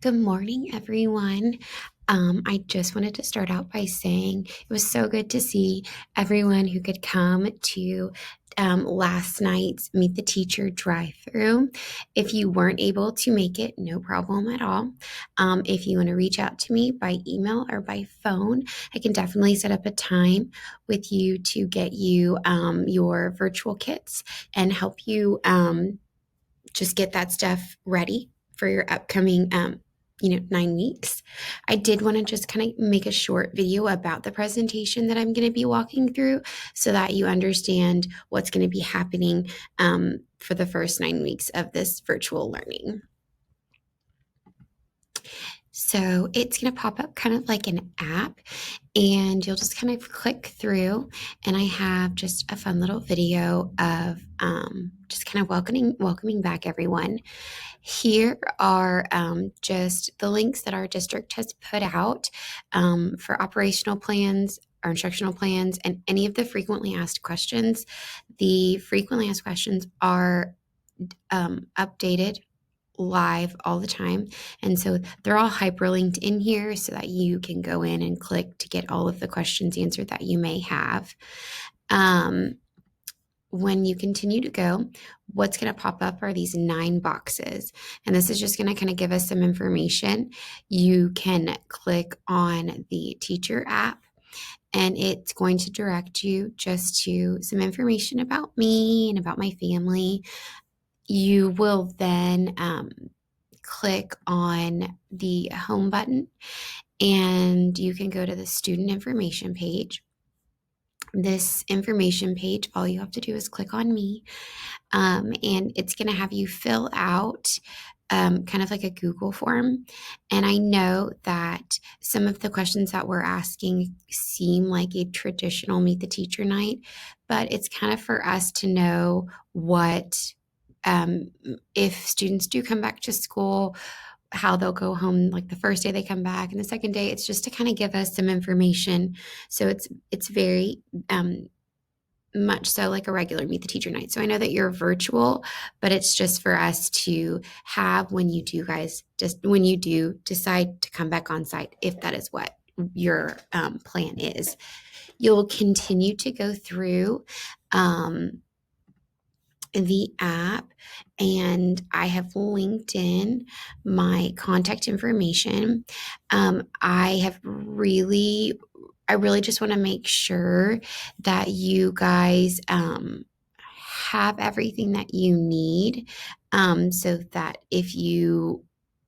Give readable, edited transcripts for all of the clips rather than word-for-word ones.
Good morning, everyone. I just wanted to start out by saying it was so good to see everyone who could come to last night's Meet the Teacher drive-through. If you weren't able to make it, no problem at all. If you want to reach out to me by email or by phone, I can definitely set up a time with you to get you your virtual kits and help you just get that stuff ready for your upcoming 9 weeks. I did want to just kind of make a short video about the presentation that I'm going to be walking through so that you understand what's going to be happening for the first 9 weeks of this virtual learning. So it's going to pop up kind of like an app, and you'll just kind of click through, and I have just a fun little video of just kind of welcoming back everyone. Here are just the links that our district has put out for operational plans, our instructional plans, and any of the frequently asked questions. The frequently asked questions are updated live all the time. And so they're all hyperlinked in here so that you can go in and click to get all of the questions answered that you may have. When you continue to go, what's going to pop up are these 9 boxes. And this is just going to kind of give us some information. You can click on the teacher app, and it's going to direct you just to some information about me and about my family. You will then click on the home button, and you can go to the student information page. This information page, all you have to do is click on me, and it's going to have you fill out kind of like a Google form. And I know that some of the questions that we're asking seem like a traditional Meet the Teacher night, but it's kind of for us to know what if students do come back to school, how they'll go home like the first day they come back and the second day. It's just to kind of give us some information. So it's very much so like a regular Meet the Teacher night. So I know that you're virtual, but it's just for us to have when you do decide to come back on site, if that is what your plan is. You'll continue to go through the app, and I have linked in my contact information. I really just want to make sure that you guys have everything that you need, so that if you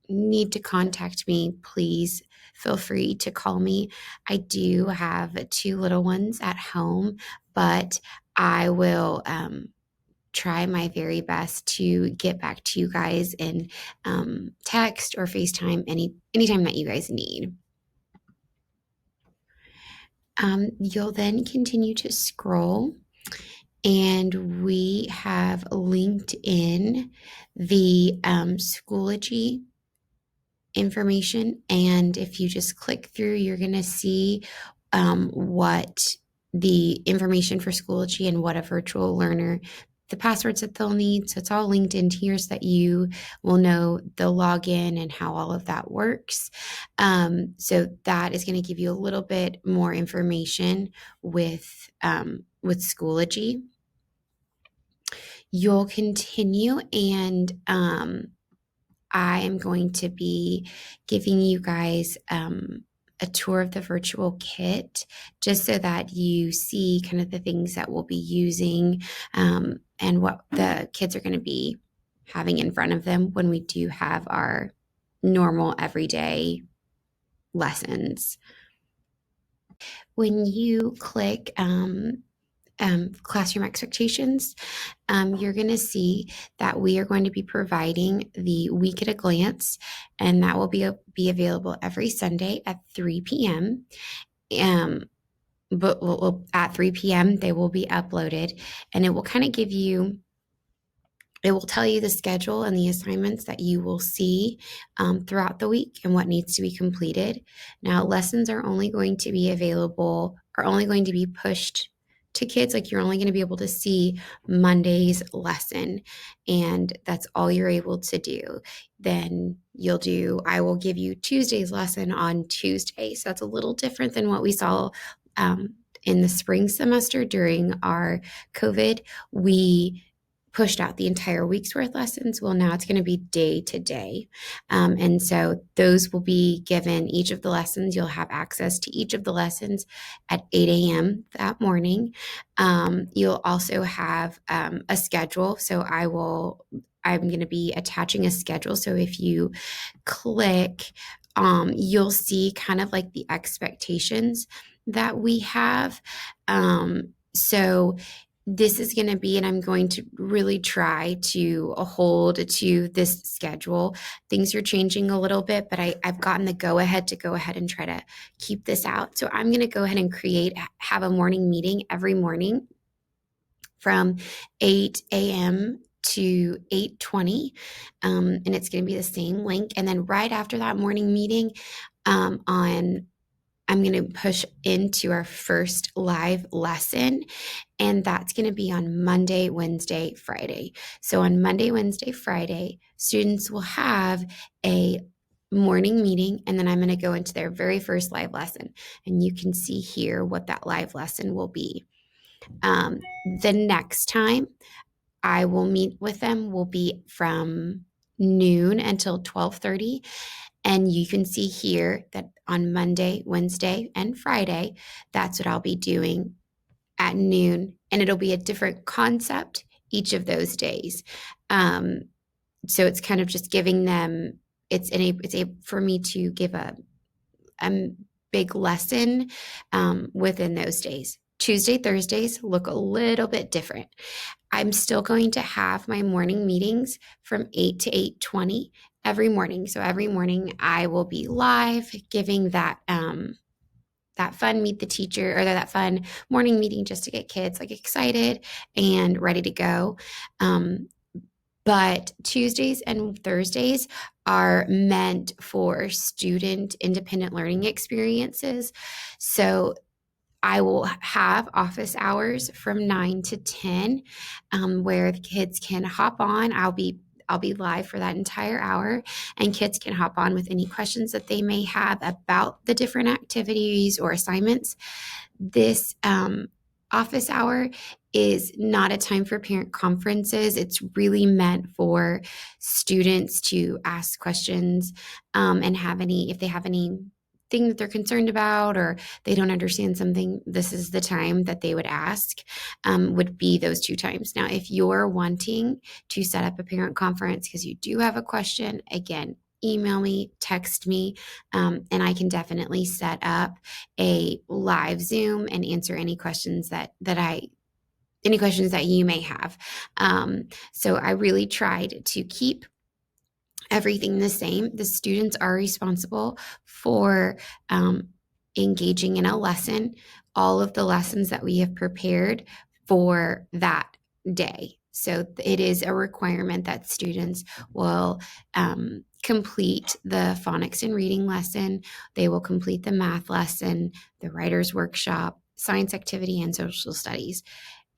need to contact me, please feel free to call me. I do have 2 little ones at home, but I will try my very best to get back to you guys in text or FaceTime anytime that you guys need. You'll then continue to scroll, and we have linked in the Schoology information. And if you just click through, you're going to see what the information for Schoology and what a virtual learner, the passwords that they'll need. So it's all linked into here so that you will know the login and how all of that works. So that is going to give you a little bit more information with Schoology. You'll continue, and I am going to be giving you guys a tour of the virtual kit, just so that you see kind of the things that we'll be using and what the kids are going to be having in front of them when we do have our normal everyday lessons. When you click classroom expectations, you're going to see that we are going to be providing the week at a glance, and that will be available every Sunday at 3 p.m. But at 3 p.m. they will be uploaded, and it will kind of it will tell you the schedule and the assignments that you will see throughout the week and what needs to be completed. Now, lessons are only going to be pushed to kids, like you're only going to be able to see Monday's lesson, and that's all you're able to do. Then I will give you Tuesday's lesson on Tuesday. So that's a little different than what we saw in the spring semester during our COVID. We pushed out the entire week's worth lessons. Well, now it's going to be day to day. And so those will be given each of the lessons. You'll have access to each of the lessons at 8 a.m. that morning. You'll also have a schedule. So I'm going to be attaching a schedule. So if you click, you'll see kind of like the expectations that we have. So this is going to be, and I'm going to really try to hold to this schedule. Things are changing a little bit, but I've gotten the go ahead and try to keep this out. So I'm going to go ahead and have a morning meeting every morning from 8 a.m. to 8:20, and it's going to be the same link. And then right after that morning meeting, I'm going to push into our first live lesson, and that's going to be on Monday, Wednesday, Friday. So on Monday, Wednesday, Friday, students will have a morning meeting, and then I'm going to go into their very first live lesson. And you can see here what that live lesson will be. The next time I will meet with them will be from noon until 12:30. And you can see here that on Monday, Wednesday, and Friday, that's what I'll be doing at noon. And it'll be a different concept each of those days. So it's kind of just giving them, for me to give a big lesson within those days. Tuesday, Thursdays look a little bit different. I'm still going to have my morning meetings from 8 to 8:20 every morning. So every morning I will be live giving that fun meet the teacher, or that fun morning meeting, just to get kids like excited and ready to go. But Tuesdays and Thursdays are meant for student independent learning experiences. So I will have office hours from 9 to 10, where the kids can hop on. I'll be live for that entire hour, and kids can hop on with any questions that they may have about the different activities or assignments. This office hour is not a time for parent conferences. It's really meant for students to ask questions and if they have any thing that they're concerned about, or they don't understand something, this is the time that they would ask, would be those 2 times. Now, if you're wanting to set up a parent conference because you do have a question, again, email me, text me, and I can definitely set up a live Zoom and answer any questions that you may have. So I really tried to keep everything the same. The students are responsible for engaging in a lesson, all of the lessons that we have prepared for that day. So it is a requirement that students will complete the phonics and reading lesson. They will complete the math lesson, the writer's workshop, science activity, and social studies.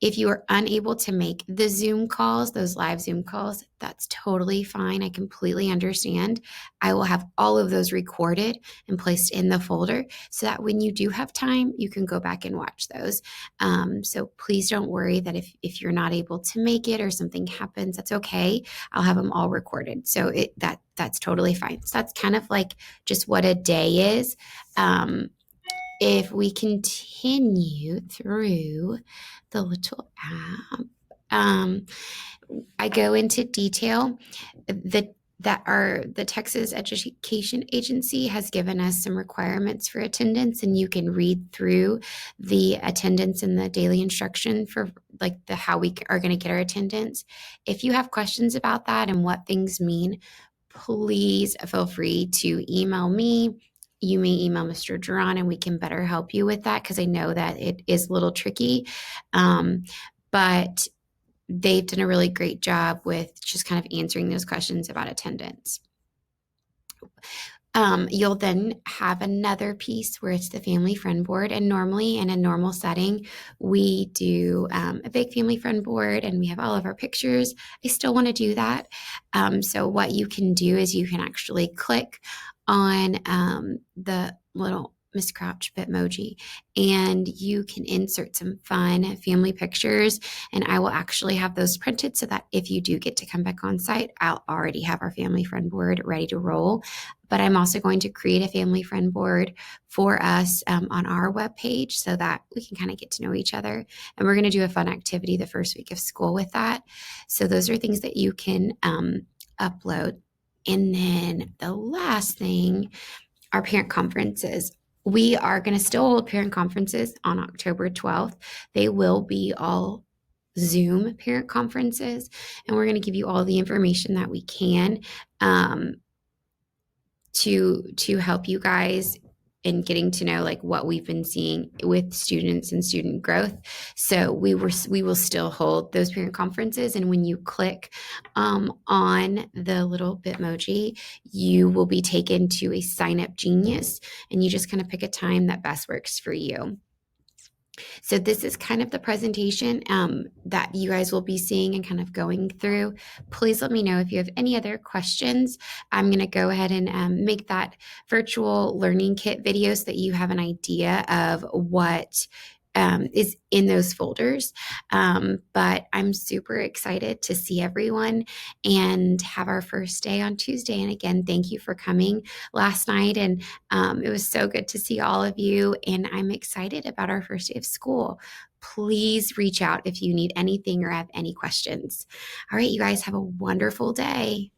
If you are unable to make the Zoom calls, those live Zoom calls, that's totally fine. I completely understand. I will have all of those recorded and placed in the folder so that when you do have time, you can go back and watch those. So please don't worry that if you're not able to make it or something happens, that's okay. I'll have them all recorded. So that's totally fine. So that's kind of like just what a day is. If we continue through the little app, I go into detail. The Texas Education Agency has given us some requirements for attendance, and you can read through the attendance and the daily instruction for like how we are going to get our attendance. If you have questions about that and what things mean, please feel free to email me. You may email Mr. Duran and we can better help you with that, because I know that it is a little tricky. But they've done a really great job with just kind of answering those questions about attendance. You'll then have another piece where it's the family friend board. And normally in a normal setting, we do a big family friend board and we have all of our pictures. I still want to do that. So what you can do is you can actually click on the little Miss Crouch Bitmoji and you can insert some fun family pictures. And I will actually have those printed so that if you do get to come back on site, I'll already have our family friend board ready to roll. But I'm also going to create a family friend board for us on our webpage so that we can kind of get to know each other. And we're going to do a fun activity the first week of school with that. So those are things that you can upload. And then the last thing, our parent conferences. We are going to still hold parent conferences on October 12th. They will be all Zoom parent conferences, and we're going to give you all the information that we can to help you guys in getting to know like what we've been seeing with students and student growth. So we will still hold those parent conferences, and when you click on the little Bitmoji, you will be taken to a Sign Up Genius, and you just kind of pick a time that best works for you. So this is kind of the presentation that you guys will be seeing and kind of going through. Please let me know if you have any other questions. I'm going to go ahead and make that virtual learning kit video so that you have an idea of what is in those folders. But I'm super excited to see everyone and have our first day on Tuesday. And again, thank you for coming last night. And it was so good to see all of you. And I'm excited about our first day of school. Please reach out if you need anything or have any questions. All right, you guys have a wonderful day.